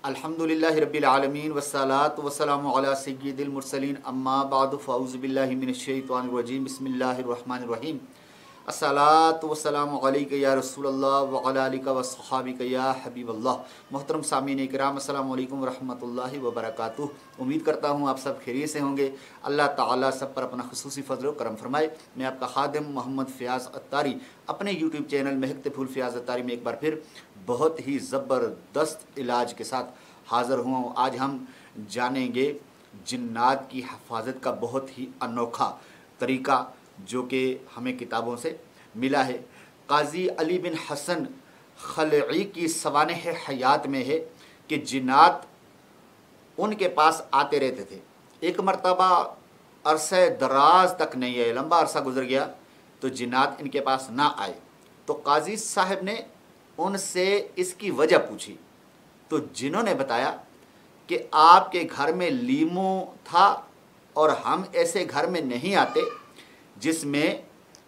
अल्हम्दुलिल्लाहि रब्बिल आलमीन वस्सलातु वस्सलामु अला सय्यिदिल मुरसलीन अम्मा बादु फ़अऊज़ु बिल्लाहि मिनश शैतानिर रजीम बिस्मिल्लाहिर रहमानिर रहीम अस्सलातु वस्सलामु अलैका या रसूलल्लाह व अला आलिका व सहाबिका या हबीबल्लाह। मोहतरम सामीन इकराम, अस्सलामु अलैकुम रहमतुल्लाहि व बरकातुहू। उम्मीद करता हूँ आप सब खैरियत से होंगे। अल्लाह ताला सब पर अपना खुसूसी फजल व करम फरमाए। मैं आपका खादिम मोहम्मद फ़याज़ अत्तारी अपने यूट्यूब चैनल महकते फूल फ़याज़ अत्तारी में एक बार फिर बहुत ही ज़बरदस्त इलाज के साथ हाज़िर हुआ हूँ। आज हम जानेंगे जिन्नात की हिफाजत का बहुत ही अनोखा तरीका जो कि हमें किताबों से मिला है। काज़ी अली बिन हसन खलई की सवानेह हयात में है कि जिन्नात उनके पास आते रहते थे। एक मरतबा अरसे दराज तक नहीं आए, लंबा अरसा गुजर गया तो जिन्नात इनके पास ना आए। तो काजी साहब ने उनसे इसकी वजह पूछी तो जिन्होंने बताया कि आपके घर में लीमू था और हम ऐसे घर में नहीं आते जिसमें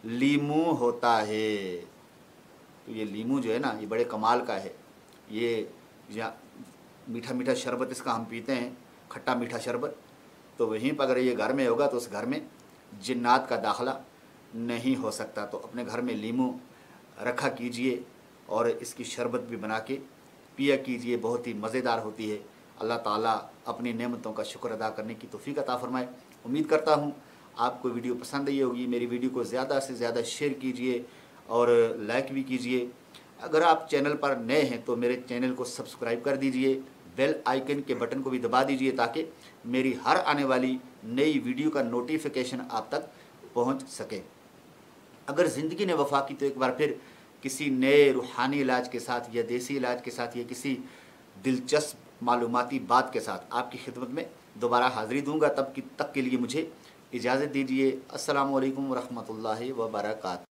लीमू होता है। तो ये लीमू जो है ना, ये बड़े कमाल का है। ये या मीठा मीठा शरबत इसका हम पीते हैं, खट्टा मीठा शरबत। तो वहीं पर अगर ये घर में होगा तो उस घर में जिन्नात का दाखला नहीं हो सकता। तो अपने घर में लीमू रखा कीजिए और इसकी शरबत भी बना के पिया कीजिए, बहुत ही मज़ेदार होती है। अल्लाह ताला अपनी नेमतों का शुक्र अदा करने की तौफीक अता फरमाए। उम्मीद करता हूँ आपको वीडियो पसंद आई होगी। मेरी वीडियो को ज़्यादा से ज़्यादा शेयर कीजिए और लाइक भी कीजिए। अगर आप चैनल पर नए हैं तो मेरे चैनल को सब्सक्राइब कर दीजिए, बेल आइकन के बटन को भी दबा दीजिए ताकि मेरी हर आने वाली नई वीडियो का नोटिफिकेशन आप तक पहुँच सके। अगर ज़िंदगी ने वफा की तो एक बार फिर किसी नए रूहानी इलाज के साथ या देसी इलाज के साथ या किसी दिलचस्प मालूमाती बात के साथ आपकी खिदमत में दोबारा हाज़िरी दूंगा। तब तक के लिए मुझे इजाज़त दीजिए। अस्सलामु अलैकुम व रहमतुल्लाहि व बरकातुहू।